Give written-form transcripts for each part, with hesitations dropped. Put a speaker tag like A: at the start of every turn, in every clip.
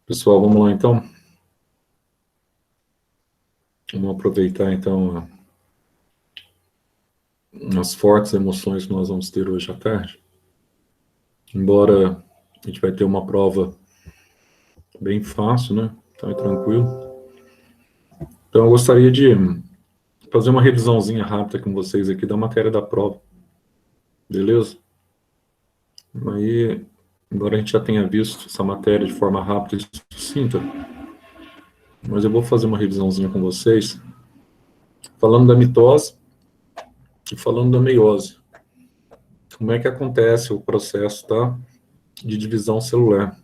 A: Pessoal, vamos lá então. Vamos aproveitar então as fortes emoções que nós vamos ter hoje à tarde. Embora a gente vai ter uma prova bem fácil, né? Então é tranquilo. Então eu gostaria de fazer uma revisãozinha rápida com vocês aqui da matéria da prova. Beleza? Aí, embora a gente já tenha visto essa matéria de forma rápida e sucinta, mas eu vou fazer uma revisãozinha com vocês, falando da mitose e falando da meiose. Como é que acontece o processo, tá, de divisão celular?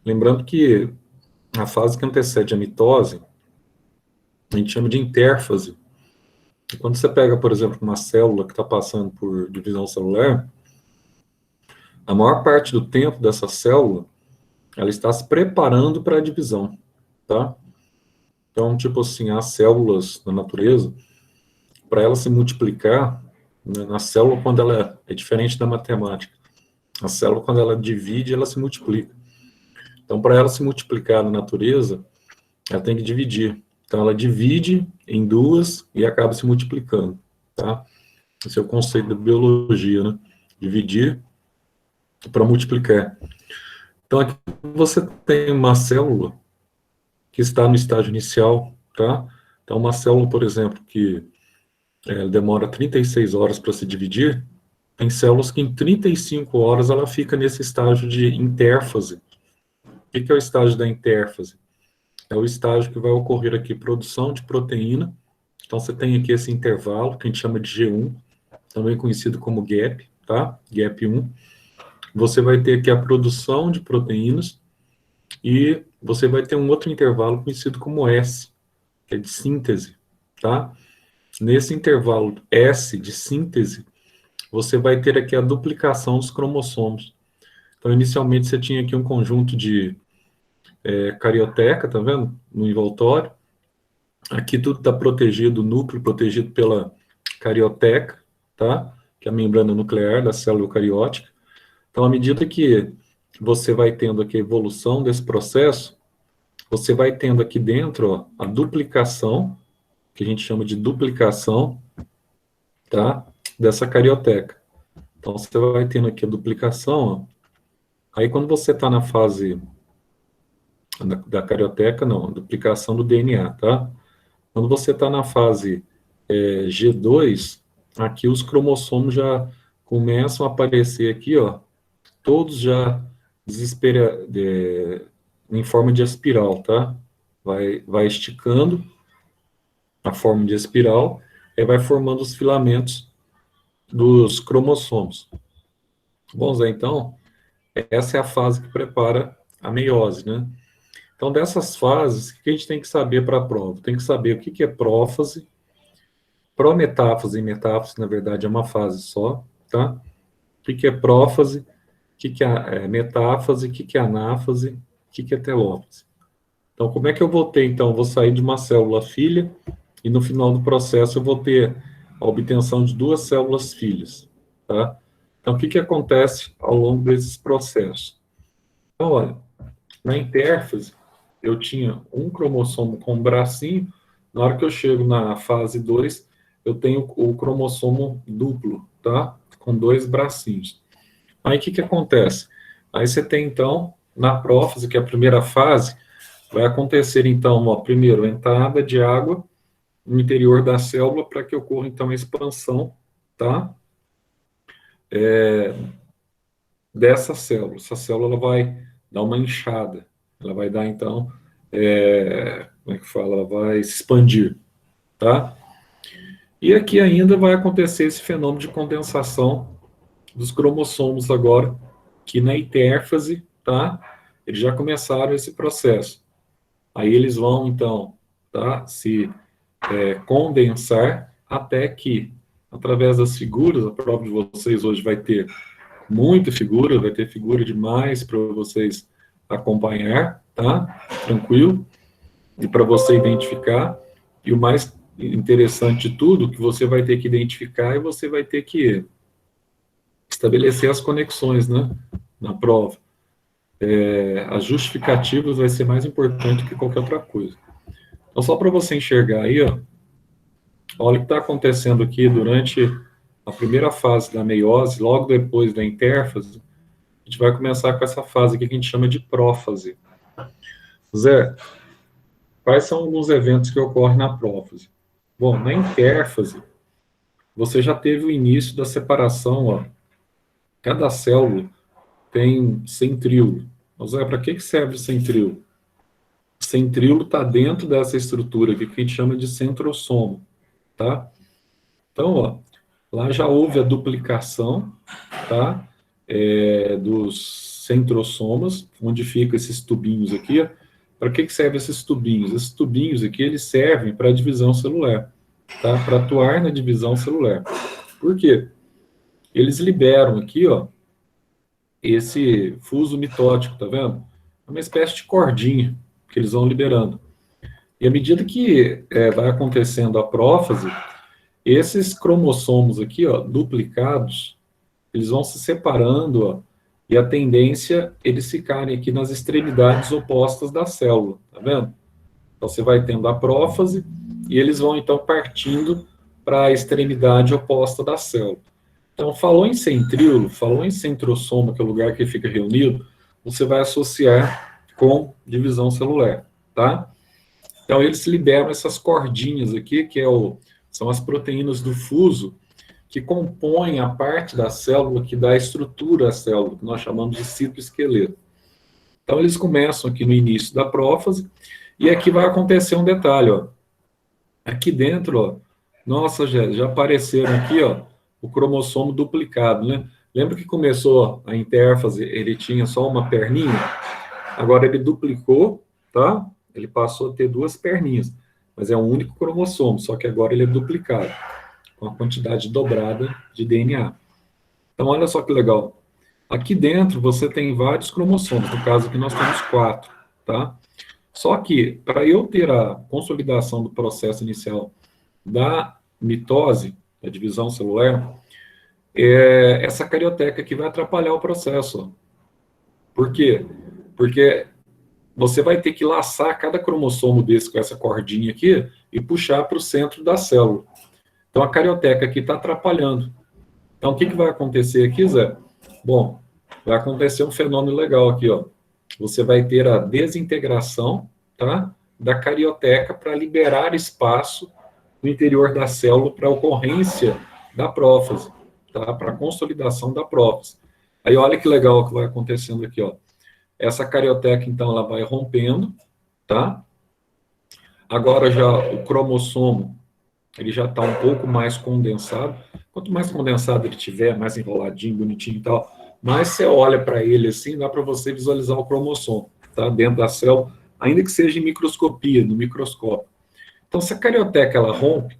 A: Lembrando que a fase que antecede a mitose, a gente chama de intérfase. E quando você pega, por exemplo, uma célula que está passando por divisão celular, a maior parte do tempo dessa célula, ela está se preparando para a divisão, tá? Então, tipo assim, as células na natureza, para ela se multiplicar, né, na célula, quando ela é diferente da matemática, a célula, quando ela divide, ela se multiplica. Então, para ela se multiplicar na natureza, ela tem que dividir. Então, ela divide em duas e acaba se multiplicando, tá? Esse é o conceito da biologia, né? Dividir para multiplicar. Então, aqui você tem uma célula que está no estágio inicial, tá? Então, uma célula, por exemplo, que demora 36 horas para se dividir, tem células que em 35 horas ela fica nesse estágio de intérfase. O que é o estágio da intérfase? É o estágio que vai ocorrer aqui, produção de proteína. Então, você tem aqui esse intervalo, que a gente chama de G1, também conhecido como gap, tá? Gap 1. Você vai ter aqui a produção de proteínas e você vai ter um outro intervalo conhecido como S, que é de síntese, tá? Nesse intervalo S de síntese, você vai ter aqui a duplicação dos cromossomos. Então, inicialmente, você tinha aqui um conjunto de carioteca, tá vendo? No envoltório. Aqui tudo está protegido, o núcleo protegido pela carioteca, tá? Que é a membrana nuclear da célula eucariótica. Então, à medida que você vai tendo aqui a evolução desse processo, você vai tendo aqui dentro, ó, a duplicação, que a gente chama de duplicação, tá? Dessa carioteca. Então, você vai tendo aqui a duplicação, ó. Aí, quando você está na fase da carioteca, não, a duplicação do DNA, tá? Quando você está na fase G2, aqui os cromossomos já começam a aparecer aqui, ó, todos já em forma de espiral, tá? Vai esticando a forma de espiral e vai formando os filamentos dos cromossomos. Bom, Zé, então, essa é a fase que prepara a meiose, né? Então, dessas fases, o que a gente tem que saber para a prova? Tem que saber o que é prófase, prometáfase e metáfase, na verdade, é uma fase só, tá? O que é prófase, o que é metáfase, o que é anáfase, o que é telófase. Então, como é que eu vou ter, então? Eu vou sair de uma célula filha e no final do processo eu vou ter a obtenção de duas células filhas, tá? Então, o que acontece ao longo desses processos? Então, olha, na intérfase, eu tinha um cromossomo com um bracinho, na hora que eu chego na fase 2, eu tenho o cromossomo duplo, tá? Com dois bracinhos. Aí, o que acontece? Aí você tem, então, na prófase, que é a primeira fase, vai acontecer, então, ó, primeiro, a entrada de água no interior da célula para que ocorra, então, a expansão, tá? Dessa célula. Essa célula ela vai dar uma inchada. Ela vai dar, então, como é que fala? Ela vai se expandir, tá? E aqui ainda vai acontecer esse fenômeno de condensação dos cromossomos agora, que na intérfase, tá? Eles já começaram esse processo. Aí eles vão, então, tá? Se condensar até que, através das figuras, a prova de vocês hoje vai ter muita figura, vai ter figura demais para vocês acompanhar, tá? Tranquilo? E para você identificar. E o mais interessante de tudo, que você vai ter que identificar e você vai ter que estabelecer as conexões, né? Na prova. as justificativas vai ser mais importante que qualquer outra coisa. Então, só para você enxergar aí, ó, olha o que está acontecendo aqui durante a primeira fase da meiose, logo depois da intérfase, a gente vai começar com essa fase aqui que a gente chama de prófase. Zé, quais são alguns eventos que ocorrem na prófase? Bom, na intérfase, você já teve o início da separação, ó. Cada célula tem centríolo. Zé, para que serve o centríolo? O centríolo está dentro dessa estrutura aqui que a gente chama de centrossomo, tá? Então, ó, lá já houve a duplicação, tá? Dos centrosomas, onde ficam esses tubinhos aqui, ó. Para que servem esses tubinhos? Esses tubinhos aqui, eles servem para a divisão celular, tá? Para atuar na divisão celular. Por quê? Eles liberam aqui, ó, esse fuso mitótico, tá vendo? É uma espécie de cordinha que eles vão liberando. E à medida que vai acontecendo a prófase, esses cromossomos aqui, ó, duplicados, eles vão se separando, ó, e a tendência é eles ficarem aqui nas extremidades opostas da célula, tá vendo? Então você vai tendo a prófase e eles vão então partindo para a extremidade oposta da célula. Então, falou em centríolo, falou em centrosoma, que é o lugar que fica reunido, você vai associar com divisão celular, tá? Então, eles liberam essas cordinhas aqui, que são as proteínas do fuso, que compõem a parte da célula que dá estrutura à célula, que nós chamamos de citoesqueleto. Então, eles começam aqui no início da prófase, e aqui vai acontecer um detalhe, ó. Aqui dentro, ó, nossa, já apareceram aqui, ó, o cromossomo duplicado, né? Lembra que começou a intérfase, ele tinha só uma perninha? Agora ele duplicou, tá? Ele passou a ter duas perninhas, mas é um único cromossomo, só que agora ele é duplicado, com a quantidade dobrada de DNA. Então, olha só que legal. Aqui dentro você tem vários cromossomos, no caso aqui nós temos 4, tá? Só que, para eu ter a consolidação do processo inicial da mitose, da divisão celular, essa carioteca aqui vai atrapalhar o processo. Por quê? Porque você vai ter que laçar cada cromossomo desse com essa cordinha aqui e puxar para o centro da célula. Então, a carioteca aqui está atrapalhando. Então, o que vai acontecer aqui, Zé? Bom, vai acontecer um fenômeno legal aqui, ó. Você vai ter a desintegração, tá, da carioteca para liberar espaço no interior da célula para a ocorrência da prófase, tá, para a consolidação da prófase. Aí olha que legal o que vai acontecendo aqui, ó. Essa carioteca, então, ela vai rompendo, tá? Agora já o cromossomo, ele já está um pouco mais condensado. Quanto mais condensado ele tiver, mais enroladinho, bonitinho e tal, mais você olha para ele assim, dá para você visualizar o cromossomo, tá? Dentro da célula, ainda que seja em microscopia, no microscópio. Então, se a carioteca ela rompe,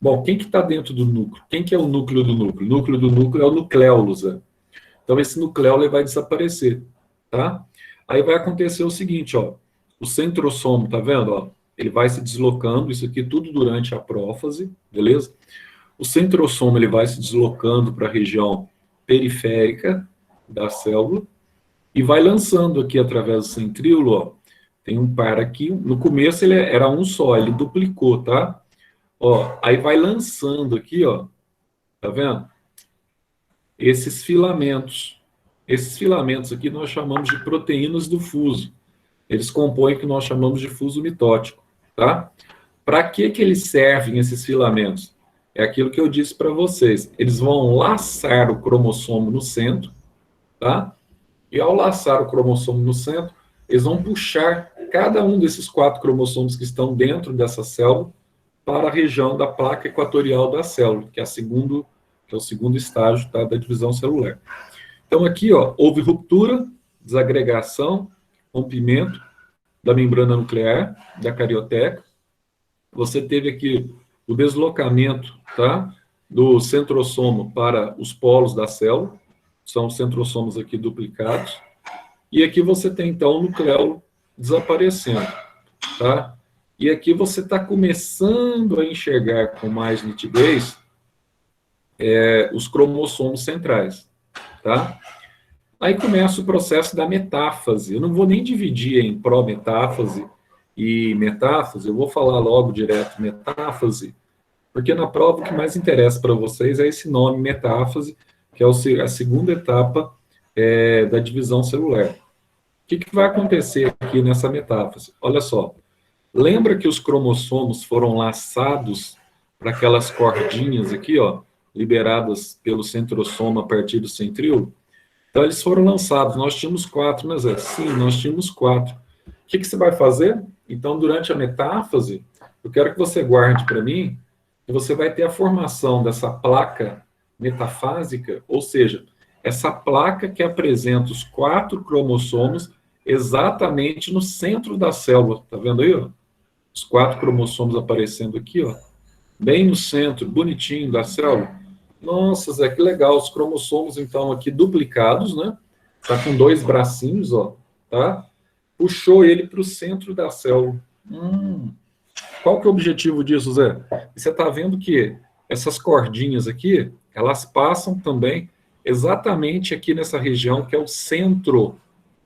A: bom, quem que está dentro do núcleo? Quem que é o núcleo do núcleo? O núcleo do núcleo é o nucleolo, Zé. Então, esse nucleolo ele vai desaparecer, tá? Aí vai acontecer o seguinte, ó, o centrossomo, tá vendo, ó? Ele vai se deslocando, isso aqui tudo durante a prófase, beleza? O centrossomo ele vai se deslocando para a região periférica da célula e vai lançando aqui através do centríolo, ó, tem um par aqui, no começo ele era um só, ele duplicou, tá? Ó, aí vai lançando aqui, ó, tá vendo? Esses filamentos. Esses filamentos aqui nós chamamos de proteínas do fuso. Eles compõem o que nós chamamos de fuso mitótico, tá? Para que eles servem, esses filamentos? É aquilo que eu disse para vocês. Eles vão laçar o cromossomo no centro, tá? E ao laçar o cromossomo no centro, eles vão puxar cada um desses 4 cromossomos que estão dentro dessa célula para a região da placa equatorial da célula, que é o segundo estágio, tá, da divisão celular. Então aqui, ó, houve ruptura, desagregação, rompimento da membrana nuclear, da carioteca. Você teve aqui o deslocamento, tá, do centrossomo para os polos da célula, são os centrossomos aqui duplicados, e aqui você tem, então, o nucleolo desaparecendo, tá? E aqui você está começando a enxergar com mais nitidez os cromossomos centrais, tá? Aí começa o processo da metáfase. Eu não vou nem dividir em prometáfase e metáfase, eu vou falar logo direto metáfase, porque na prova o que mais interessa para vocês é esse nome metáfase, que é a segunda etapa da divisão celular. O que vai acontecer aqui nessa metáfase? Olha só, lembra que os cromossomos foram laçados para aquelas cordinhas aqui, ó, liberadas pelo centrosoma a partir do centríolo? Então, eles foram lançados. Nós tínhamos 4, né, Zé? Sim, nós tínhamos 4. O que você vai fazer? Então, durante a metáfase, eu quero que você guarde para mim que você vai ter a formação dessa placa metafásica, ou seja, essa placa que apresenta os 4 cromossomos exatamente no centro da célula. Tá vendo aí, ó? Os 4 cromossomos aparecendo aqui, ó, bem no centro, bonitinho da célula. Nossa, Zé, que legal. Os cromossomos, então, aqui duplicados, né? Tá com 2 bracinhos, ó, tá? Puxou ele para o centro da célula. Qual que é o objetivo disso, Zé? Você está vendo que essas cordinhas aqui, elas passam também exatamente aqui nessa região que é o centro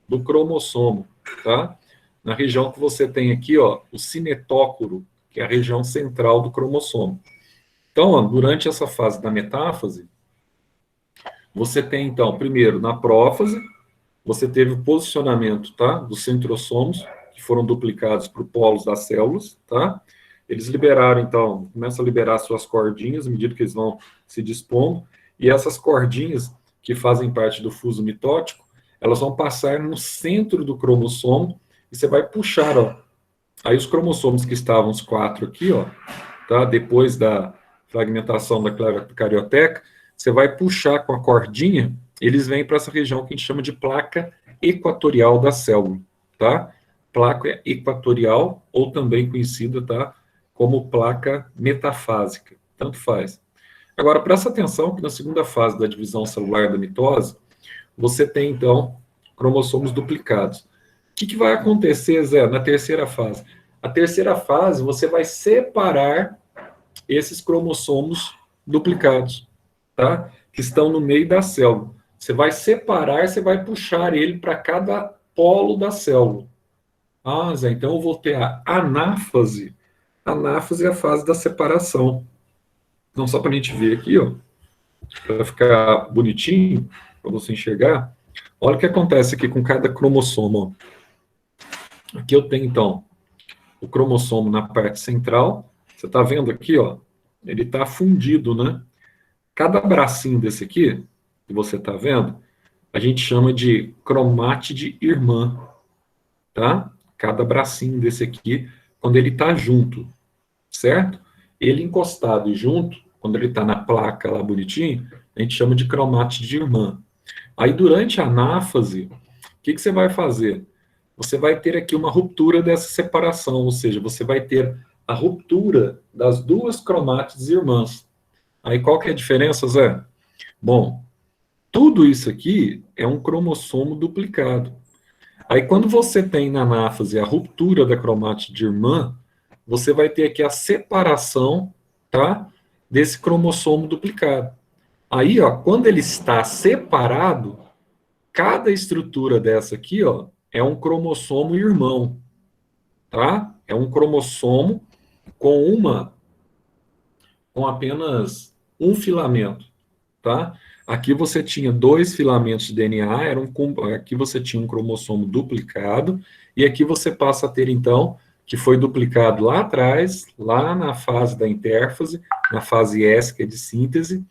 A: do cromossomo, tá? Na região que você tem aqui, ó, o cinetócoro, que é a região central do cromossomo. Então, ó, durante essa fase da metáfase, você tem, então, primeiro, na prófase, você teve o posicionamento, tá, dos centrossomos, que foram duplicados para os polos das células, tá? Eles liberaram, então, começam a liberar suas cordinhas, à medida que eles vão se dispondo, e essas cordinhas, que fazem parte do fuso mitótico, elas vão passar no centro do cromossomo, e você vai puxar, ó. Aí os cromossomos que estavam os 4 aqui, ó, tá? Depois da fragmentação da carioteca, você vai puxar com a cordinha, eles vêm para essa região que a gente chama de placa equatorial da célula, tá? Placa equatorial, ou também conhecida, tá, como placa metafásica, tanto faz. Agora, presta atenção que na segunda fase da divisão celular da mitose, você tem, então, cromossomos duplicados. O que vai acontecer, Zé, na terceira fase? A terceira fase, você vai separar esses cromossomos duplicados, tá? Que estão no meio da célula. Você vai separar, você vai puxar ele para cada polo da célula. Ah, Zé, então eu vou ter a anáfase. A anáfase é a fase da separação. Então, só para a gente ver aqui, ó, para ficar bonitinho, para você enxergar, olha o que acontece aqui com cada cromossomo. Ó. Aqui eu tenho, então, o cromossomo na parte central. Você está vendo aqui, ó, ele está fundido, né? Cada bracinho desse aqui, que você está vendo, a gente chama de cromátide irmã, tá? Cada bracinho desse aqui, quando ele está junto, certo? Ele encostado e junto, quando ele está na placa lá bonitinho, a gente chama de cromátide irmã. Aí, durante a anáfase, o que você vai fazer? Você vai ter aqui uma ruptura dessa separação, ou seja, você vai ter a ruptura das 2 cromátides irmãs. Aí, qual que é a diferença, Zé? Bom, tudo isso aqui é um cromossomo duplicado. Aí, quando você tem na anáfase a ruptura da cromátide irmã, você vai ter aqui a separação, tá, desse cromossomo duplicado. Aí, ó, quando ele está separado, cada estrutura dessa aqui, ó, é um cromossomo irmão, tá? É um cromossomo com apenas um filamento, tá? Aqui você tinha 2 filamentos de DNA, aqui você tinha um cromossomo duplicado, e aqui você passa a ter, então, que foi duplicado lá atrás, lá na fase da intérfase, na fase S, que é de síntese,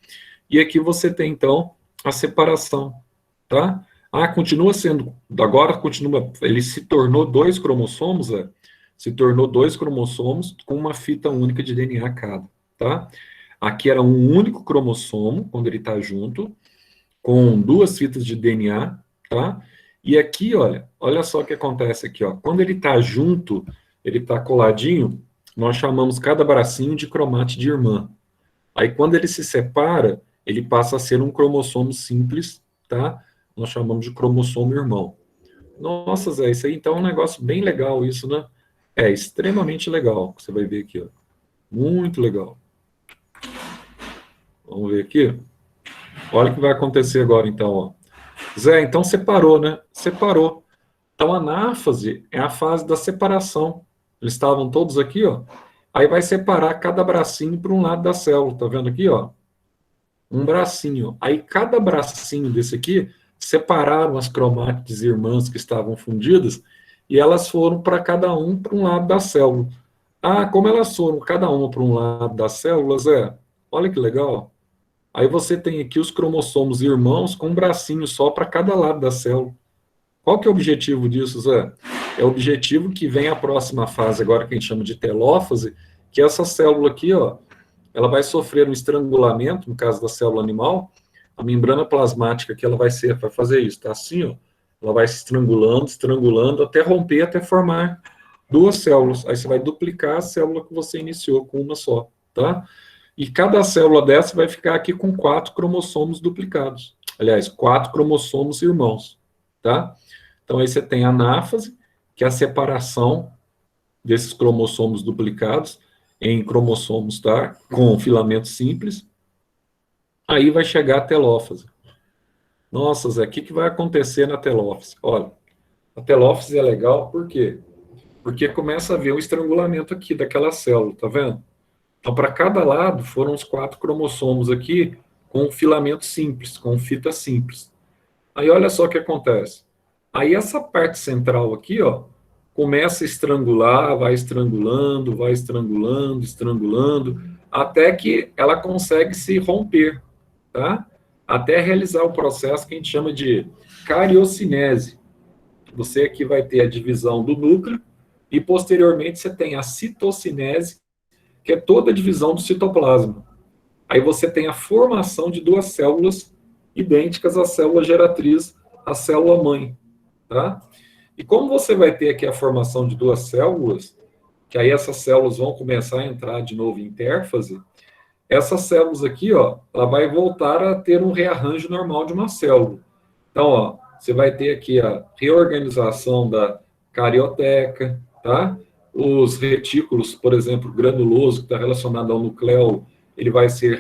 A: e aqui você tem, então, a separação, tá? Ah, continua sendo, agora continua, ele se tornou 2 cromossomos, se tornou 2 cromossomos com uma fita única de DNA cada, tá? Aqui era um único cromossomo, quando ele está junto, com 2 fitas de DNA, tá? E aqui, olha só o que acontece aqui, ó. Quando ele está junto, ele está coladinho, nós chamamos cada bracinho de cromátide irmã. Aí, quando ele se separa, ele passa a ser um cromossomo simples, tá? Nós chamamos de cromossomo irmão. Nossa, Zé, isso aí então é um negócio bem legal, isso, né? É extremamente legal, você vai ver aqui, ó. Muito legal. Vamos ver aqui. Olha o que vai acontecer agora, então, ó. Zé, então separou, né? Separou. Então, a anáfase é a fase da separação. Eles estavam todos aqui, ó. Aí vai separar cada bracinho para um lado da célula. Tá vendo aqui, ó? Um bracinho. Aí, cada bracinho desse aqui, separaram as cromátides irmãs que estavam fundidas e elas foram para cada um para um lado da célula. Ah, como elas foram cada uma para um lado das células, olha que legal. Aí você tem aqui os cromossomos irmãos com um bracinho só para cada lado da célula. Qual que é o objetivo disso, Zé? É o objetivo que vem a próxima fase, agora que a gente chama de telófase, que essa célula aqui, ó, ela vai sofrer um estrangulamento, no caso da célula animal, a membrana plasmática que ela vai fazer isso, tá assim, ó, ela vai se estrangulando, estrangulando, até romper, até formar duas células. Aí você vai duplicar a célula que você iniciou com uma só, tá? E cada célula dessa vai ficar aqui com 4 cromossomos duplicados. Aliás, 4 cromossomos irmãos, tá? Então, aí você tem a anáfase, que é a separação desses cromossomos duplicados em cromossomos, tá? Com filamentos simples. Aí vai chegar a telófase. Nossa, Zé, o que vai acontecer na telófase? Olha, a telófase é legal, por quê? Porque começa a haver um estrangulamento aqui daquela célula, tá vendo? Então, para cada lado, foram os 4 cromossomos aqui com filamento simples, com fita simples. Aí, olha só o que acontece. Aí, essa parte central aqui, ó, começa a estrangular, vai estrangulando, estrangulando, até que ela consegue se romper, tá? Até realizar o processo que a gente chama de cariocinese. Você aqui vai ter a divisão do núcleo e, posteriormente, você tem a citocinese, que é toda a divisão do citoplasma. Aí você tem a formação de duas células idênticas à célula geratriz, a célula mãe, tá? E como você vai ter aqui a formação de duas células, que aí essas células vão começar a entrar de novo em intérfase, essas células aqui, ó, ela vai voltar a ter um rearranjo normal de uma célula. Então, ó, você vai ter aqui a reorganização da carioteca, tá? Os retículos, por exemplo, granuloso, que está relacionado ao núcleo, ele vai ser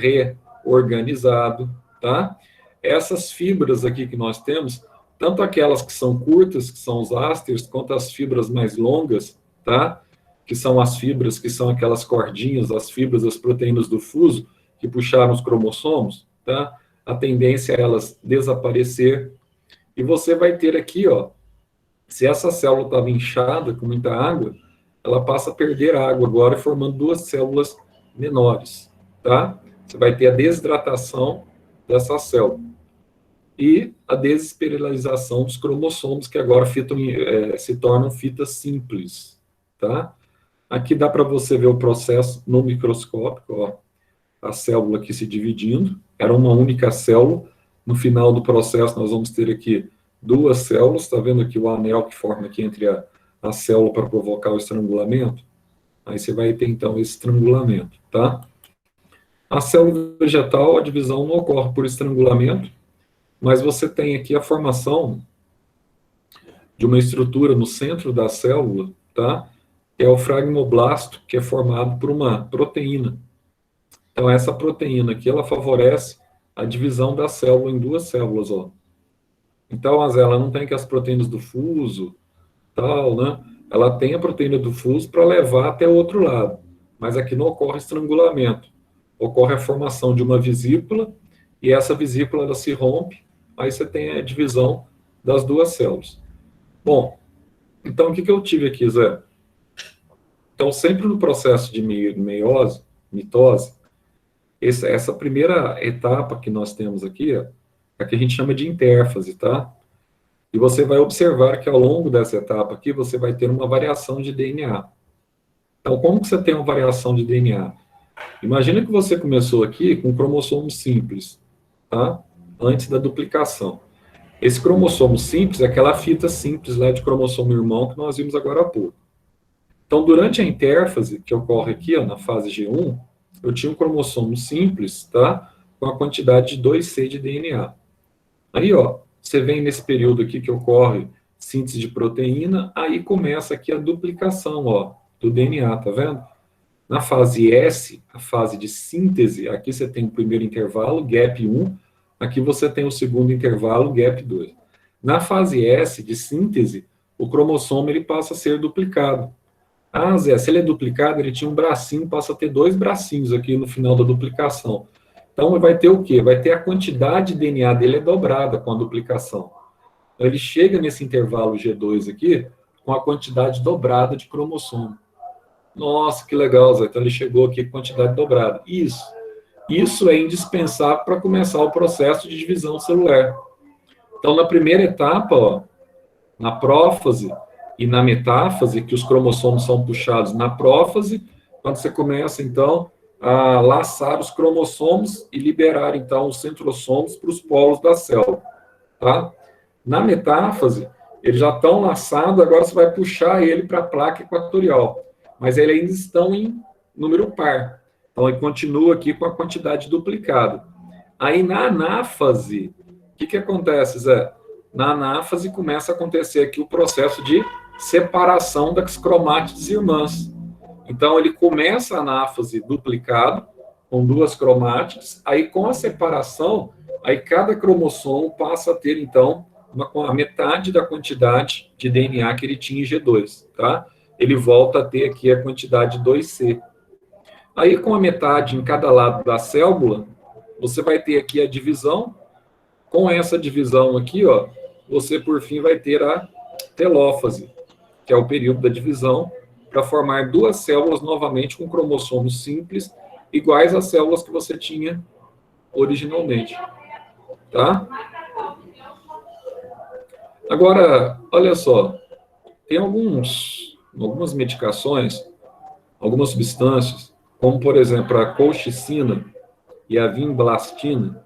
A: reorganizado, tá? Essas fibras aqui que nós temos, tanto aquelas que são curtas, que são os ásteres, quanto as fibras mais longas, tá? Que são as fibras, que são aquelas cordinhas, as fibras das proteínas do fuso, que puxaram os cromossomos, tá? A tendência é elas desaparecer. E você vai ter aqui, ó, se essa célula estava inchada com muita água, ela passa a perder água agora, formando duas células menores, tá? Você vai ter a desidratação dessa célula e a desespiralização dos cromossomos, que agora se tornam fitas simples, tá? Aqui dá para você ver o processo no microscópio, ó, a célula aqui se dividindo, era uma única célula. No final do processo, nós vamos ter aqui duas células, está vendo aqui o anel que forma aqui entre a célula para provocar o estrangulamento? Aí você vai ter, então, esse estrangulamento, tá? A célula vegetal, a divisão não ocorre por estrangulamento, mas você tem aqui a formação de uma estrutura no centro da célula, tá? Que é o fragmoblasto, que é formado por uma proteína. Então, essa proteína aqui, ela favorece a divisão da célula em duas células, ó. Então, ela não tem que as proteínas do fuso, tal, né? Ela tem a proteína do fuso para levar até o outro lado. Mas aqui não ocorre estrangulamento. Ocorre a formação de uma vesícula, e essa vesícula, ela se rompe, aí você tem a divisão das duas células. Bom, então, o que eu tive aqui, Zé? Então, sempre no processo de meiose, mitose, essa primeira etapa que nós temos aqui, é a que a gente chama de intérfase, tá? E você vai observar que ao longo dessa etapa aqui, você vai ter uma variação de DNA. Então, como que você tem uma variação de DNA? Imagina que você começou aqui com um cromossomo simples, tá? Antes da duplicação. Esse cromossomo simples é aquela fita simples lá de cromossomo irmão que nós vimos agora há pouco. Então, durante a intérfase, que ocorre aqui, ó, na fase G1, eu tinha um cromossomo simples, tá? Com a quantidade de 2C de DNA. Aí, ó, você vem nesse período aqui que ocorre síntese de proteína, aí começa aqui a duplicação, ó, do DNA, tá vendo? Na fase S, a fase de síntese, aqui você tem o primeiro intervalo, gap 1, Aqui você tem o segundo intervalo, gap 2. Na fase S, de síntese, o cromossomo ele passa a ser duplicado. Ah, Zé, se ele é duplicado, ele tinha um bracinho, passa a ter 2 bracinhos aqui no final da duplicação. Então, vai ter o quê? Vai ter a quantidade de DNA dele é dobrada com a duplicação. Então, ele chega nesse intervalo G2 aqui com a quantidade dobrada de cromossomo. Nossa, que legal, Zé. Então, ele chegou aqui com quantidade dobrada. Isso é indispensável para começar o processo de divisão celular. Então, na primeira etapa, ó, na prófase e na metáfase, que os cromossomos são puxados na prófase, quando você começa, então, a laçar os cromossomos e liberar, então, os centrossomos para os polos da célula, tá? Na metáfase, eles já estão laçados, agora você vai puxar ele para a placa equatorial, mas eles ainda estão em número par. Então, ele continua aqui com a quantidade duplicada. Aí, na anáfase, o que acontece, Zé? Na anáfase começa a acontecer aqui o processo de separação das cromátides irmãs. Então, ele começa a anáfase duplicado, com 2 cromátides, aí com a separação, aí cada cromossomo passa a ter, então, a metade da quantidade de DNA que ele tinha em G2, tá? Ele volta a ter aqui a quantidade 2C. Aí, com a metade em cada lado da célula, você vai ter aqui a divisão. Com essa divisão aqui, ó, você, por fim, vai ter a telófase, que é o período da divisão, para formar 2 células novamente com cromossomos simples, iguais às células que você tinha originalmente. Tá? Agora, olha só, tem algumas medicações, algumas substâncias, como, por exemplo, a colchicina e a vinblastina.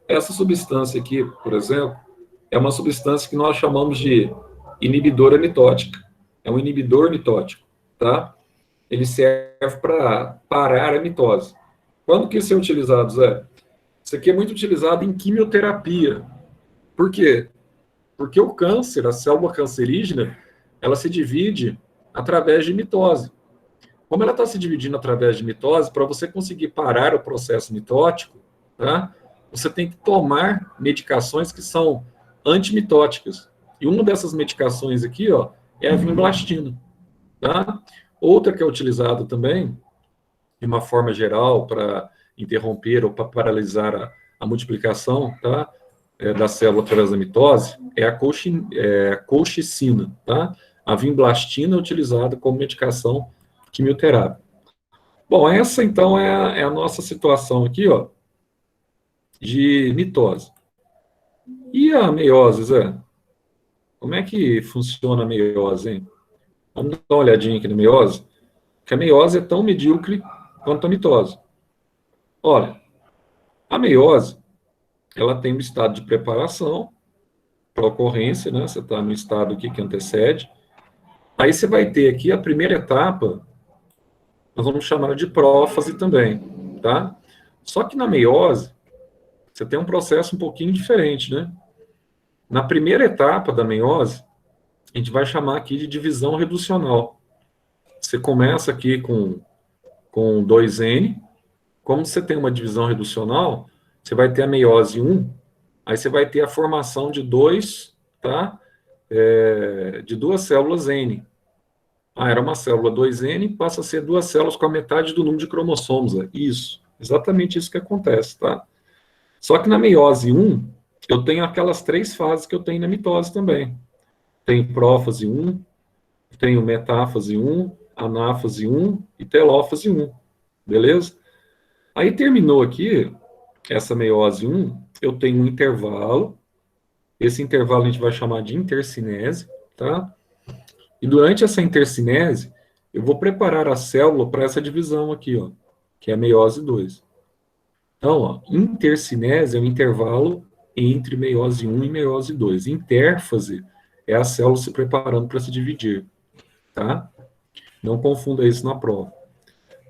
A: Essa substância aqui, por exemplo, é uma substância que nós chamamos de inibidora mitótica. É um inibidor mitótico, tá? Ele serve para parar a mitose. Quando que isso é utilizado, Zé? Isso aqui é muito utilizado em quimioterapia. Por quê? Porque o câncer, a célula cancerígena, ela se divide através de mitose. Como ela está se dividindo através de mitose, para você conseguir parar o processo mitótico, tá? Você tem que tomar medicações que são antimitóticas. E uma dessas medicações aqui, ó, é a vinblastina, tá? Outra que é utilizada também, de uma forma geral, para interromper ou para paralisar a multiplicação, tá? Da célula através da mitose, é a colchicina, tá? A vinblastina é utilizada como medicação quimioterápica. Bom, essa então é a nossa situação aqui, ó, de mitose. E a meiose, Zé? Como é que funciona a meiose, hein? Vamos dar uma olhadinha aqui na meiose, que a meiose é tão medíocre quanto a mitose. Olha, a meiose, ela tem um estado de preparação para a ocorrência, né? Você está no estado aqui que antecede. Aí você vai ter aqui a primeira etapa, nós vamos chamar de prófase também, tá? Só que na meiose, você tem um processo um pouquinho diferente, né? Na primeira etapa da meiose, a gente vai chamar aqui de divisão reducional. Você começa aqui com 2N. Como você tem uma divisão reducional, você vai ter a meiose 1, aí você vai ter a formação de 2, tá? De 2 células N. Ah, era uma célula 2N, passa a ser 2 células com a metade do número de cromossomos. Isso, exatamente isso que acontece, tá? Só que na meiose 1, eu tenho aquelas 3 fases que eu tenho na mitose também. Tenho prófase 1, tenho metáfase 1, anáfase 1 e telófase 1, beleza? Aí terminou aqui, essa meiose 1, eu tenho um intervalo, esse intervalo a gente vai chamar de intercinese, tá? E durante essa intercinese, eu vou preparar a célula para essa divisão aqui, ó, que é a meiose 2. Então, ó, intercinese é o intervalo entre meiose 1 e meiose 2. Intérfase é a célula se preparando para se dividir, tá? Não confunda isso na prova.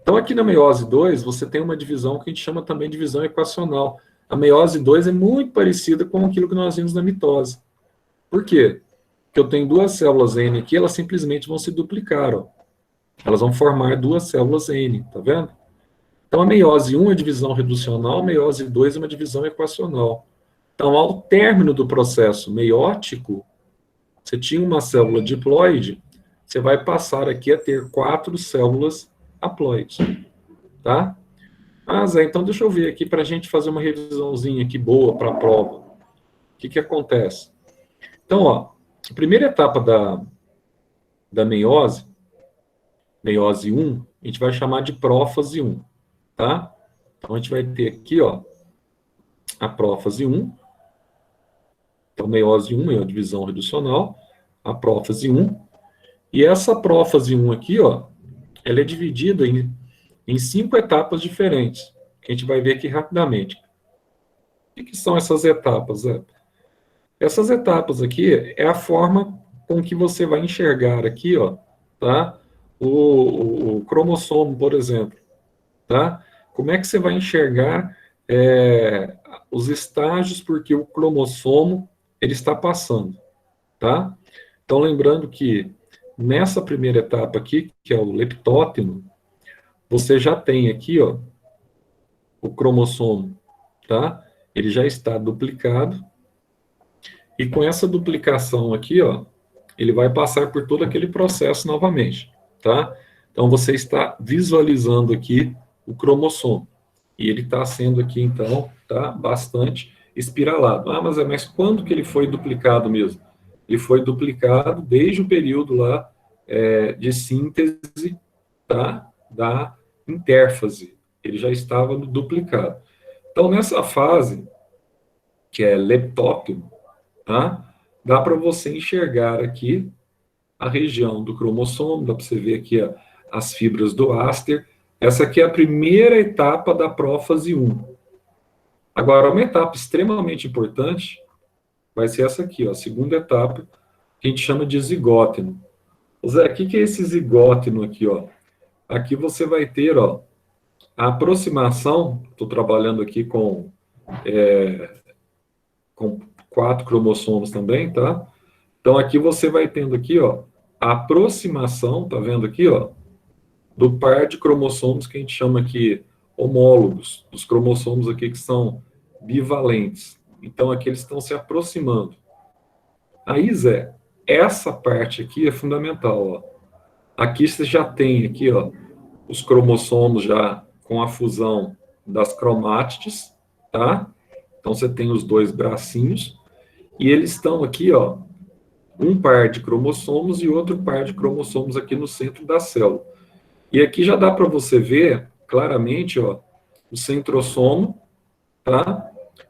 A: Então, aqui na meiose 2, você tem uma divisão que a gente chama também de divisão equacional. A meiose 2 é muito parecida com aquilo que nós vimos na mitose. Por quê? Porque eu tenho 2 células N aqui, elas simplesmente vão se duplicar, ó. Elas vão formar 2 células N, tá vendo? Então, a meiose 1 é divisão reducional, a meiose 2 é uma divisão equacional. Então, ao término do processo meiótico, você tinha uma célula diploide, você vai passar aqui a ter 4 células haploides, tá? Ah, Zé, então deixa eu ver aqui para a gente fazer uma revisãozinha aqui boa para a prova. O que que acontece? Então, ó, a primeira etapa da meiose 1, a gente vai chamar de prófase 1, tá? Então, a gente vai ter aqui, ó, a prófase 1, então meiose 1 é a divisão reducional, a prófase 1, e essa prófase 1 aqui, ó, ela é dividida em 5 etapas diferentes, que a gente vai ver aqui rapidamente. O que são essas etapas, Zé? Essas etapas aqui é a forma com que você vai enxergar aqui, ó, tá? O cromossomo, por exemplo, tá? Como é que você vai enxergar os estágios porque o cromossomo ele está passando, tá? Então, lembrando que nessa primeira etapa aqui, que é o leptóteno, você já tem aqui, ó, o cromossomo, tá? Ele já está duplicado, e com essa duplicação aqui, ó, ele vai passar por todo aquele processo novamente, tá? Então, você está visualizando aqui o cromossomo. E ele está sendo aqui, então, tá, bastante espiralado. Ah, mas quando que ele foi duplicado mesmo? Ele foi duplicado desde o período lá de síntese, tá, da intérfase. Ele já estava duplicado. Então, nessa fase, que é leptóteno, tá, dá para você enxergar aqui a região do cromossomo, dá para você ver aqui as fibras do áster. Essa aqui é a primeira etapa da prófase 1. Agora, uma etapa extremamente importante vai ser essa aqui, ó, a segunda etapa, que a gente chama de zigóteno. Zé, o que é esse zigóteno aqui, ó? Aqui você vai ter, ó, a aproximação, estou trabalhando aqui com 4 cromossomos também, tá? Então, aqui você vai tendo aqui, ó, a aproximação, tá vendo aqui, ó, do par de cromossomos que a gente chama aqui homólogos, dos cromossomos aqui que são bivalentes. Então, aqui eles estão se aproximando. Aí, Zé, essa parte aqui é fundamental, ó. Aqui você já tem aqui, ó, os cromossomos já com a fusão das cromátides, tá? Então, você tem os 2 bracinhos, e eles estão aqui, ó, um par de cromossomos e outro par de cromossomos aqui no centro da célula. E aqui já dá para você ver claramente, ó, o centrosomo, tá?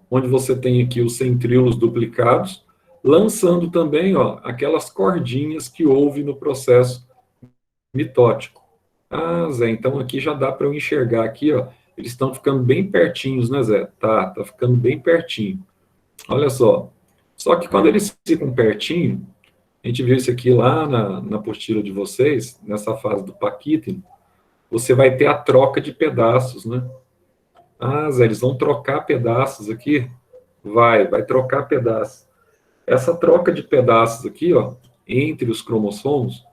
A: Onde você tem aqui os centríolos duplicados, lançando também, ó, aquelas cordinhas que houve no processo mitótico. Ah, Zé, então aqui já dá para eu enxergar aqui, ó, eles estão ficando bem pertinhos, né, Zé? Tá ficando bem pertinho. Olha só. Só que quando eles ficam pertinho, a gente viu isso aqui lá na apostila de vocês, nessa fase do paquítino, você vai ter a troca de pedaços, né? Ah, Zé, eles vão trocar pedaços aqui? Vai trocar pedaços. Essa troca de pedaços aqui, ó, entre os cromossomos,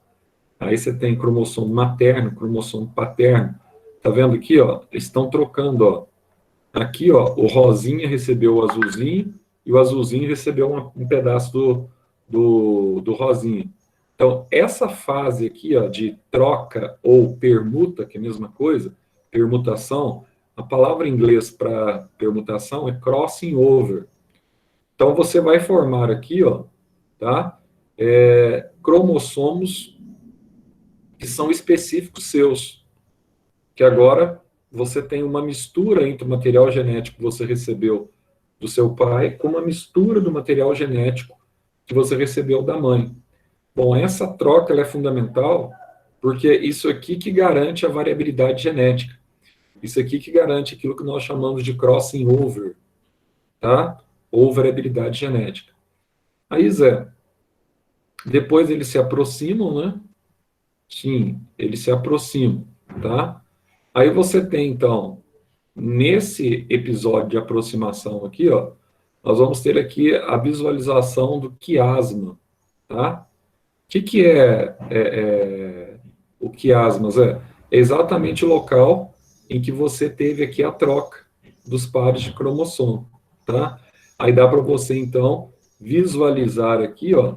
A: aí você tem cromossomo materno, cromossomo paterno. Tá vendo aqui, ó? Eles estão trocando, ó. Aqui, ó, o rosinha recebeu o azulzinho e o azulzinho recebeu um pedaço do rosinha. Então, essa fase aqui, ó, de troca ou permuta, que é a mesma coisa, permutação, a palavra em inglês para permutação é crossing over. Então, você vai formar aqui, ó, tá? Cromossomos que são específicos seus, que agora você tem uma mistura entre o material genético que você recebeu do seu pai com uma mistura do material genético que você recebeu da mãe. Bom, essa troca ela é fundamental porque isso aqui que garante a variabilidade genética. Isso aqui que garante aquilo que nós chamamos de crossing over, tá? Ou variabilidade genética. Aí, Zé, depois eles se aproximam, né? Sim, eles se aproximam, tá? Aí você tem, então, nesse episódio de aproximação aqui, ó, nós vamos ter aqui a visualização do quiasma, tá? O que é o quiasma, Zé? É exatamente o local em que você teve aqui a troca dos pares de cromossomo, tá? Aí dá para você, então, visualizar aqui, ó,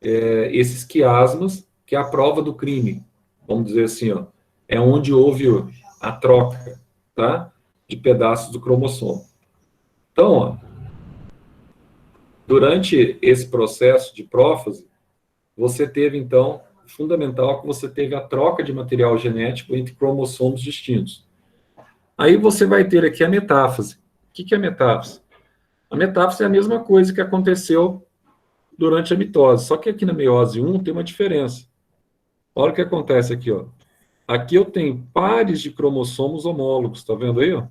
A: esses quiasmas, que é a prova do crime. Vamos dizer assim, ó, é onde houve a troca, tá? De pedaços do cromossomo. Então, ó, durante esse processo de prófase, você teve, então, fundamental que você teve a troca de material genético entre cromossomos distintos. Aí você vai ter aqui a metáfase. O que é a metáfase? A metáfase é a mesma coisa que aconteceu durante a mitose, só que aqui na meiose 1 tem uma diferença. Olha o que acontece aqui, ó. Aqui eu tenho pares de cromossomos homólogos, tá vendo aí, ó?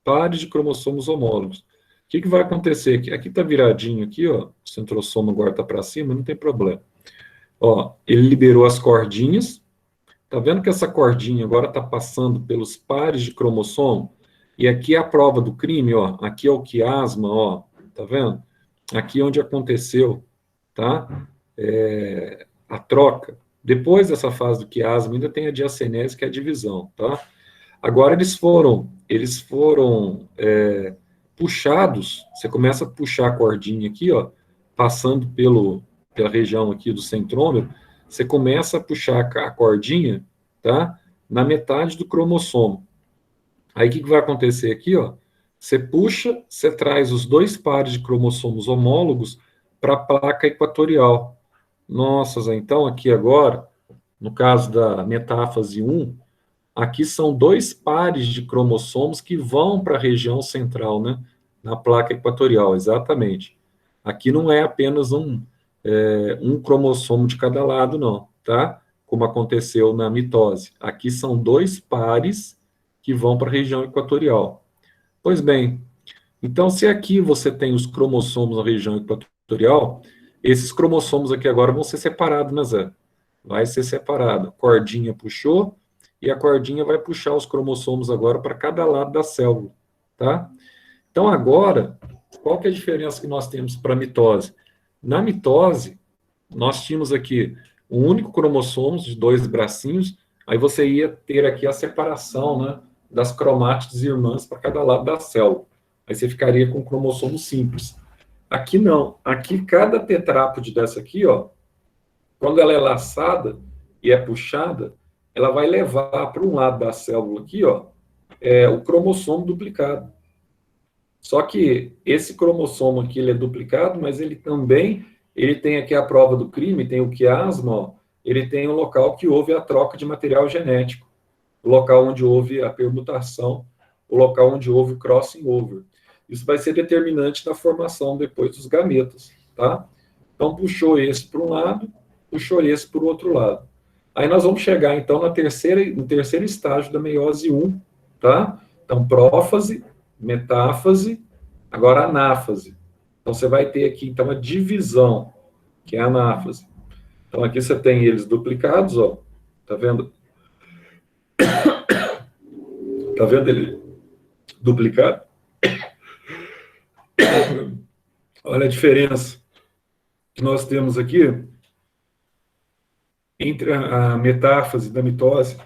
A: Pares de cromossomos homólogos. O que vai acontecer aqui? Aqui tá viradinho aqui, ó. O centrossomo agora tá para cima, não tem problema. Ó, ele liberou as cordinhas. Tá vendo que essa cordinha agora tá passando pelos pares de cromossomo? E aqui é a prova do crime, ó. Aqui é o quiasma, ó. Tá vendo? Aqui é onde aconteceu, tá? A troca. Depois dessa fase do quiasma, ainda tem a diacenese, que é a divisão, tá? Agora eles foram puxados. Você começa a puxar a cordinha aqui, ó, passando pela região aqui do centrômero. Você começa a puxar a cordinha, tá? Na metade do cromossomo. Aí o que vai acontecer aqui, ó? Você puxa, você traz os dois pares de cromossomos homólogos para a placa equatorial. Nossa, Zé, então aqui agora, no caso da metáfase 1, aqui são dois pares de cromossomos que vão para a região central, né? Na placa equatorial, exatamente. Aqui não é apenas um cromossomo de cada lado, não, tá? Como aconteceu na mitose. Aqui são dois pares que vão para a região equatorial. Pois bem, então se aqui você tem os cromossomos na região equatorial, esses cromossomos aqui agora vão ser separados, né, Zé? Vai ser separado. Cordinha puxou, e a cordinha vai puxar os cromossomos agora para cada lado da célula, tá? Então agora, qual que é a diferença que nós temos para a mitose? Na mitose, nós tínhamos aqui um único cromossomo de dois bracinhos, aí você ia ter aqui a separação, né, das cromátides irmãs para cada lado da célula. Aí você ficaria com um cromossomo simples. Aqui não. Aqui cada tetrápode dessa aqui, ó, quando ela é laçada e é puxada, ela vai levar para um lado da célula aqui, ó, o cromossomo duplicado. Só que esse cromossomo aqui ele é duplicado, mas ele tem aqui a prova do crime, tem o quiasma, ó, ele tem o local que houve a troca de material genético, o local onde houve a permutação, o local onde houve o crossing over. Isso vai ser determinante na formação depois dos gametas, tá? Então puxou esse para um lado, puxou esse para o outro lado. Aí nós vamos chegar, então, no terceiro estágio da meiose 1, tá? Então, prófase, metáfase, agora anáfase. Então, você vai ter aqui, então, a divisão, que é a anáfase. Então, aqui você tem eles duplicados, ó. Tá vendo? Tá vendo ele duplicado? Olha a diferença que nós temos aqui entre a metáfase da mitose.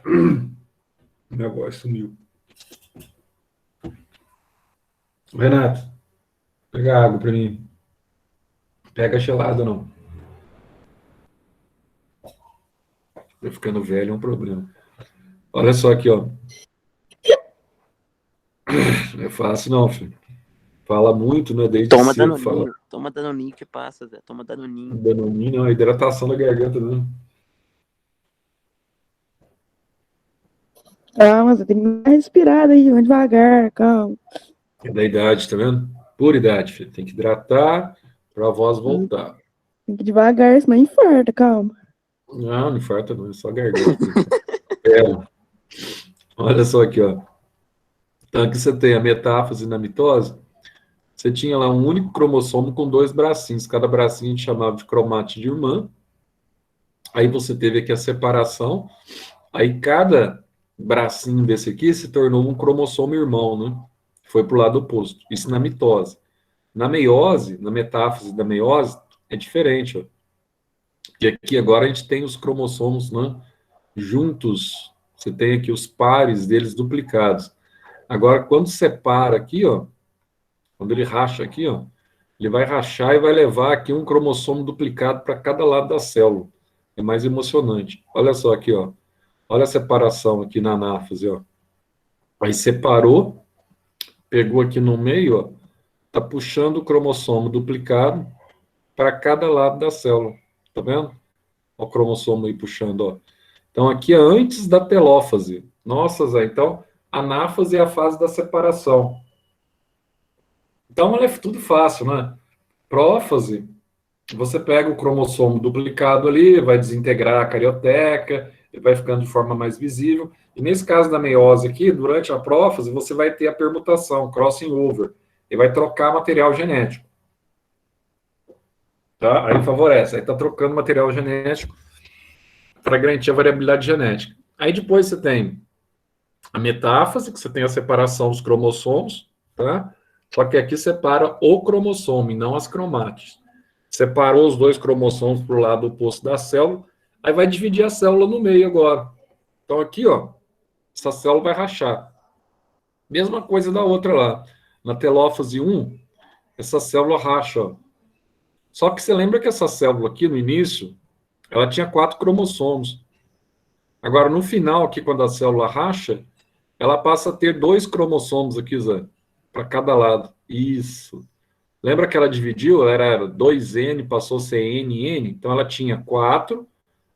A: Minha voz sumiu. Renato, pega água para mim. Pega gelada, não. Tô ficando velho é um problema. Olha só aqui, ó. Não é fácil, não, filho. Fala muito, né? Desde
B: Toma
A: cedo.
B: danoninho. Toma danoninho que passa, Zé. Toma danoninho.
A: Danoninho, a hidratação da garganta, né?
C: Calma, você tem que dar respirada aí, vai devagar, calma.
A: É da idade, tá vendo? Pura idade, filho. Tem que hidratar para a voz voltar.
C: Tem que ir devagar, senão infarta, calma.
A: Não, não infarta não, é só garganta. É. Olha só aqui, ó. Então aqui você tem a metáfase na mitose. Você tinha lá um único cromossomo com dois bracinhos. Cada bracinho a gente chamava de cromátide irmã. Aí você teve aqui a separação. Aí cada bracinho desse aqui se tornou um cromossomo irmão, né? Foi para o lado oposto. Isso na mitose. Na meiose, na metáfase da meiose, é diferente, ó. E aqui agora a gente tem os cromossomos, né, juntos. Você tem aqui os pares deles duplicados. Agora, quando separa aqui, ó, Quando ele racha aqui, ó, ele vai rachar e vai levar aqui um cromossomo duplicado para cada lado da célula. É mais emocionante. Olha só aqui, ó. Olha a separação aqui na anáfase, ó. Aí separou, pegou aqui no meio, ó, tá puxando o cromossomo duplicado para cada lado da célula. Tá vendo? Ó, o cromossomo aí puxando, ó. Então aqui é antes da telófase. Nossa, Zé, então anáfase é a fase da separação. Então é tudo fácil, né? Prófase, você pega o cromossomo duplicado ali, vai desintegrar a carioteca, ele vai ficando de forma mais visível. E nesse caso da meiose aqui, durante a prófase, você vai ter a permutação, crossing over. Ele vai trocar material genético. Tá? Aí favorece. Aí está trocando material genético para garantir a variabilidade genética. Aí depois você tem a metáfase, que você tem a separação dos cromossomos, tá? Só que aqui separa o cromossomo e não as cromátides. Separou os dois cromossomos para o lado oposto da célula, aí vai dividir a célula no meio agora. Então aqui, ó, essa célula vai rachar. Mesma coisa da outra lá. Na telófase 1, essa célula racha, ó. Só que você lembra que essa célula aqui, no início, ela tinha 4 cromossomos. Agora, no final, aqui, quando a célula racha, ela passa a ter 2 cromossomos aqui, Zé, para cada lado. Isso. Lembra que ela dividiu? Era 2N, passou a ser NN. Então, ela tinha 4,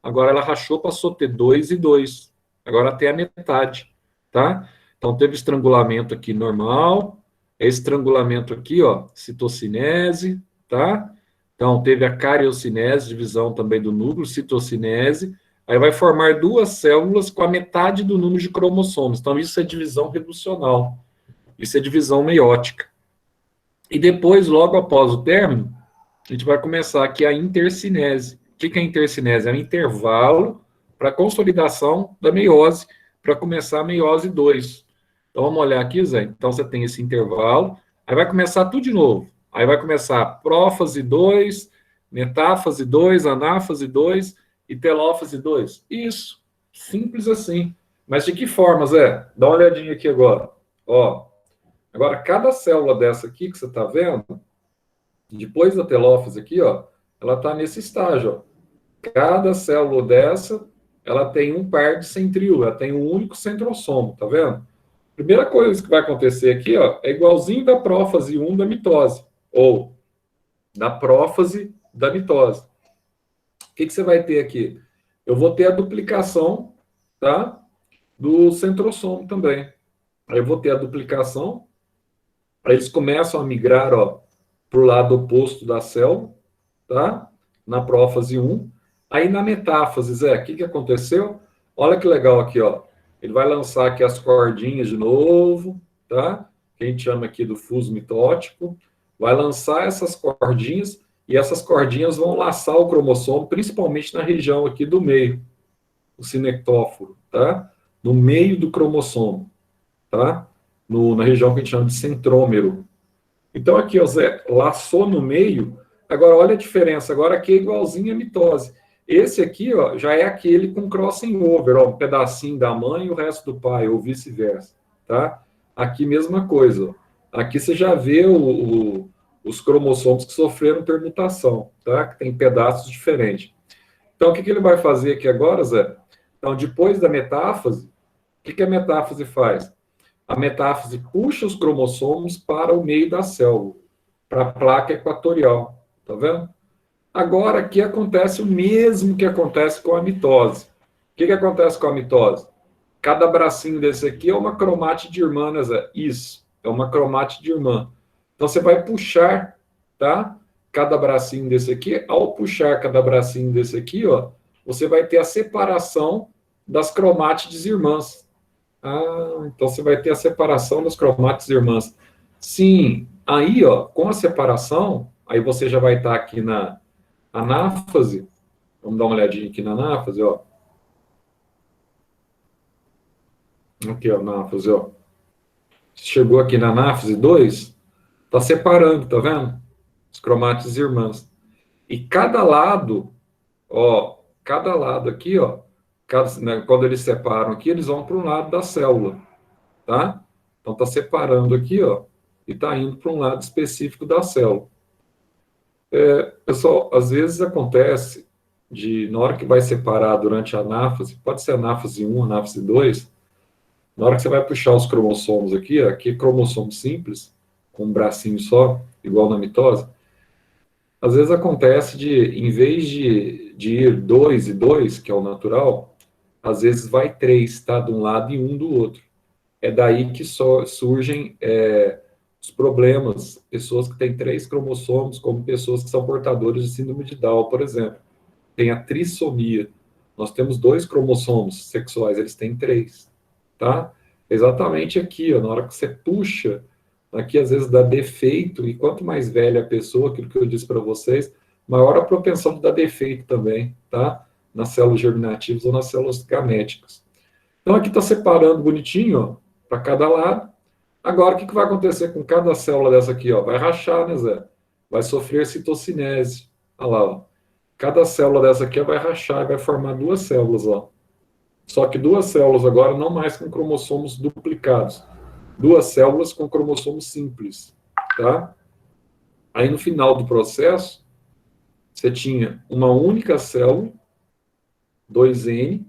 A: agora ela rachou, passou a ter 2 e 2. Agora tem a metade, tá? Então, teve estrangulamento aqui normal, estrangulamento aqui, ó, citocinese, tá? Então, teve a cariocinese, divisão também do núcleo, citocinese. Aí vai formar 2 células com a metade do número de cromossomos. Então, isso é divisão reducional. Isso é divisão meiótica. E depois, logo após o término, a gente vai começar aqui a intercinese. O que é a intercinese? É um intervalo para a consolidação da meiose, para começar a meiose 2. Então, vamos olhar aqui, Zé. Então, você tem esse intervalo. Aí vai começar tudo de novo. Aí vai começar prófase 2, metáfase 2, anáfase 2 e telófase 2. Isso. Simples assim. Mas de que forma, Zé? Dá uma olhadinha aqui agora. Ó. Agora, cada célula dessa aqui que você está vendo, depois da telófase aqui, ó, ela está nesse estágio. Ó. Cada célula dessa, ela tem um par de centríolo, ela tem um único centrosomo, tá vendo? Primeira coisa que vai acontecer aqui, ó, é igualzinho da prófase 1 da mitose, ou da prófase da mitose. O que você vai ter aqui? Eu vou ter a duplicação, tá, do centrosomo também. Aí eu vou ter a duplicação. Aí eles começam a migrar, ó, para o lado oposto da célula, tá? Na prófase 1. Aí na metáfase, Zé, o que aconteceu? Olha que legal aqui, ó. Ele vai lançar aqui as cordinhas de novo, tá? Que a gente chama aqui do fuso mitótico. Vai lançar essas cordinhas e essas cordinhas vão laçar o cromossomo, principalmente na região aqui do meio, o sinectóforo, tá? No meio do cromossomo, tá? Na região que a gente chama de centrômero. Então, aqui, ó, Zé, laçou no meio. Agora, olha a diferença. Agora, aqui é igualzinho a mitose. Esse aqui, ó, já é aquele com crossing over, ó, um pedacinho da mãe e o resto do pai, ou vice-versa, tá? Aqui, mesma coisa. Ó. Aqui você já vê os cromossomos que sofreram permutação, tá? Que tem pedaços diferentes. Então, o que ele vai fazer aqui agora, Zé? Então, depois da metáfase, o que a metáfase faz? A metáfase puxa os cromossomos para o meio da célula, para a placa equatorial. Tá vendo? Agora, aqui acontece o mesmo que acontece com a mitose. O que acontece com a mitose? Cada bracinho desse aqui é uma cromátide irmã, né, Zé? Isso, é uma cromátide irmã. Então, você vai puxar, tá? Cada bracinho desse aqui. Ao puxar cada bracinho desse aqui, ó, você vai ter a separação das cromátides irmãs. Ah, então você vai ter a separação das cromátides irmãs. Sim, aí, ó, com a separação, aí você já vai estar aqui na anáfase. Vamos dar uma olhadinha aqui na anáfase, ó. Aqui, ó, anáfase, ó. Chegou aqui na anáfase 2, tá separando, tá vendo? As cromátides irmãs. E cada lado, ó, cada lado aqui, ó, quando eles separam aqui, eles vão para um lado da célula, tá? Então, tá separando aqui, ó. e está indo para um lado específico da célula. Pessoal, às vezes acontece na hora que vai separar durante a anáfase, pode ser anáfase 1, anáfase 2, na hora que você vai puxar os cromossomos aqui é cromossomo simples, com um bracinho só, igual na mitose, às vezes acontece em vez de ir 2 e 2, que é o natural, às vezes vai 3, tá? De um lado e um do outro. É daí que surgem os problemas, pessoas que têm 3 cromossomos, como pessoas que são portadoras de síndrome de Down, por exemplo. Tem a trissomia. Nós temos 2 cromossomos sexuais, eles têm 3, tá? Exatamente aqui, ó, na hora que você puxa, aqui às vezes dá defeito, e quanto mais velha a pessoa, aquilo que eu disse para vocês, maior a propensão de dar defeito também, tá? Nas células germinativas ou nas células gaméticas. Então aqui está separando bonitinho, ó, para cada lado. Agora, o que vai acontecer com cada célula dessa aqui? Ó? Vai rachar, né, Zé? Vai sofrer citocinese. Olha lá, ó. Cada célula dessa aqui vai rachar e vai formar 2 células, ó. Só que 2 células agora não mais com cromossomos duplicados. 2 células com cromossomos simples, tá? Aí no final do processo, você tinha uma única célula, 2N,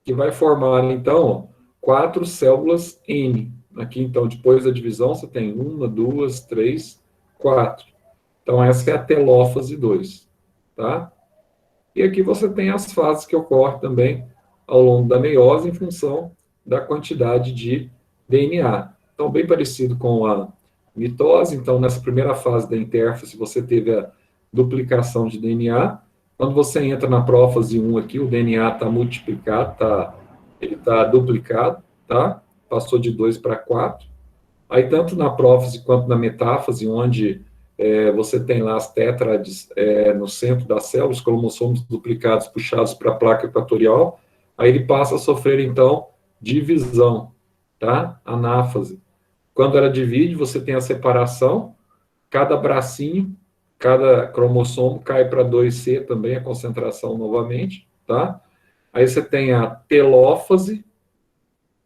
A: que vai formar, então, ó, 4 células N. Aqui, então, depois da divisão, você tem 1, 2, 3, 4. Então, essa é a telófase 2, tá? E aqui você tem as fases que ocorrem também ao longo da meiose em função da quantidade de DNA. Então, bem parecido com a mitose. Então, nessa primeira fase da intérfase, você teve a duplicação de DNA. Quando você entra na prófase 1 aqui, o DNA está multiplicado, ele está duplicado, tá? Passou de 2 para 4. Aí, tanto na prófase quanto na metáfase, onde você tem lá as tétrades no centro da célula, os cromossomos duplicados puxados para a placa equatorial, aí ele passa a sofrer, então, divisão, tá? Anáfase. Quando ela divide, você tem a separação, cada bracinho, cada cromossomo cai para 2C também, a concentração novamente, tá? Aí você tem a telófase,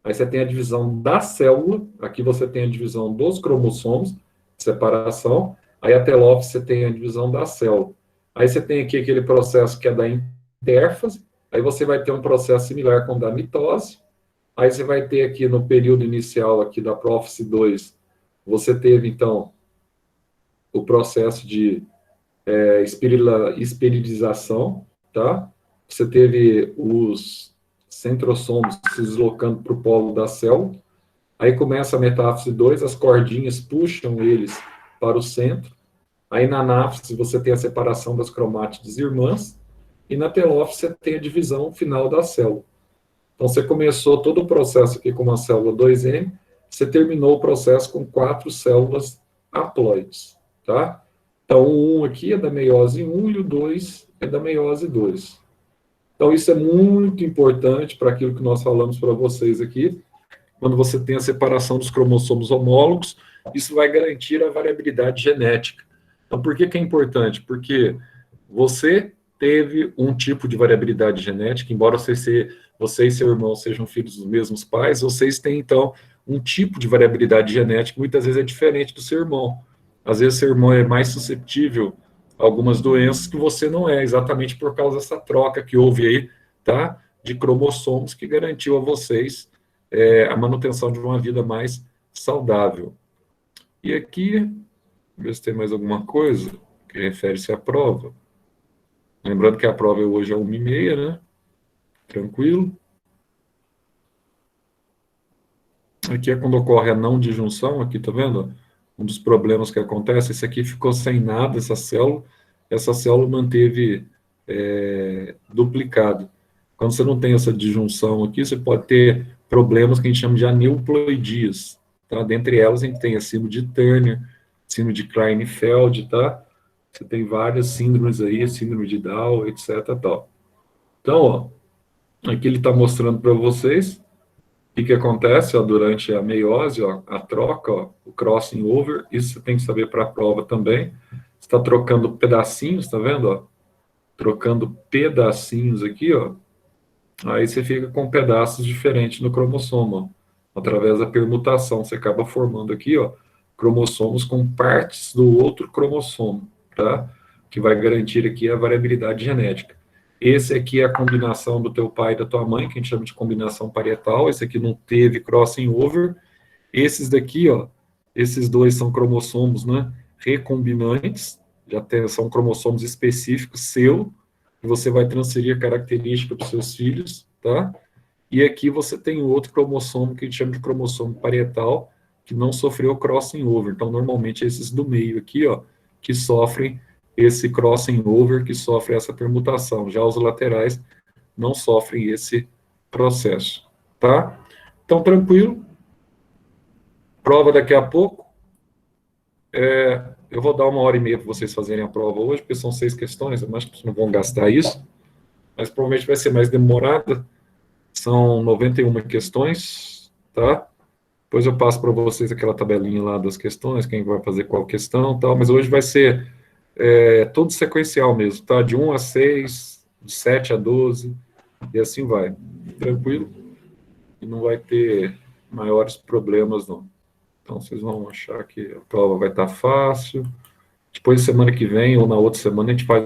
A: aí você tem a divisão da célula, aqui você tem a divisão dos cromossomos, separação, aí a telófase você tem a divisão da célula. Aí você tem aqui aquele processo que é da intérfase, aí você vai ter um processo similar com o da mitose, aí você vai ter aqui no período inicial aqui da prófase 2, você teve então o processo de esterilização, tá? Você teve os centrossomos se deslocando para o polo da célula, aí começa a metáfase 2, as cordinhas puxam eles para o centro, aí na anáfase você tem a separação das cromátides irmãs, e na telófase você tem a divisão final da célula. Então você começou todo o processo aqui com uma célula 2N, você terminou o processo com 4 células haploides, tá? Então o 1 aqui é da meiose 1 e o 2 é da meiose 2. Então isso é muito importante para aquilo que nós falamos para vocês aqui, quando você tem a separação dos cromossomos homólogos, isso vai garantir a variabilidade genética. Então, por que é importante? Porque você teve um tipo de variabilidade genética, embora você e seu irmão sejam filhos dos mesmos pais, vocês têm, então, um tipo de variabilidade genética que muitas vezes é diferente do seu irmão. Às vezes, seu irmão é mais suscetível a algumas doenças que você não é, exatamente por causa dessa troca que houve aí, tá? De cromossomos que garantiu a vocês a manutenção de uma vida mais saudável. E aqui, ver se tem mais alguma coisa que refere-se à prova. Lembrando que a prova hoje é 1h30, né? Tranquilo. Aqui é quando ocorre a não disjunção, aqui, tá vendo? Um dos problemas que acontece, esse aqui ficou sem nada, essa célula manteve duplicado. Quando você não tem essa disjunção aqui, você pode ter problemas que a gente chama de aneuploidias, tá? Dentre elas, a gente tem a síndrome de Turner, síndrome de Klinefeld, tá? Você tem várias síndromes aí, síndrome de Down, etc. Tal. Então, ó, aqui ele está mostrando para vocês o que acontece ó, durante a meiose, ó, a troca, ó, o crossing over, isso você tem que saber para a prova também. Você está trocando pedacinhos, tá vendo? Ó? Trocando pedacinhos aqui, ó. Aí você fica com pedaços diferentes no cromossomo, ó. Através da permutação, você acaba formando aqui, ó, cromossomos com partes do outro cromossomo, tá? Que vai garantir aqui a variabilidade genética. Esse aqui é a combinação do teu pai e da tua mãe, que a gente chama de combinação parietal. Esse aqui não teve crossing over. Esses daqui, ó, esses dois são cromossomos, né, recombinantes, são cromossomos específicos seu, que você vai transferir a característica para os seus filhos, tá? E aqui você tem outro cromossomo que a gente chama de cromossomo parietal, que não sofreu crossing over. Então, normalmente, esses do meio aqui, ó, que sofrem esse crossing over, que sofrem essa permutação. Já os laterais não sofrem esse processo, tá? Então, tranquilo. Prova daqui a pouco. Eu vou dar 1h30 para vocês fazerem a prova hoje, porque são 6 questões, eu acho que vocês não vão gastar isso, mas provavelmente vai ser mais demorada. São 91 questões, tá? Depois eu passo para vocês aquela tabelinha lá das questões, quem vai fazer qual questão e tal, mas hoje vai ser todo sequencial mesmo, tá? De 1 a 6, de 7 a 12, e assim vai. Tranquilo? E não vai ter maiores problemas, não. Então, vocês vão achar que a prova vai estar fácil. Depois, semana que vem, ou na outra semana, a gente faz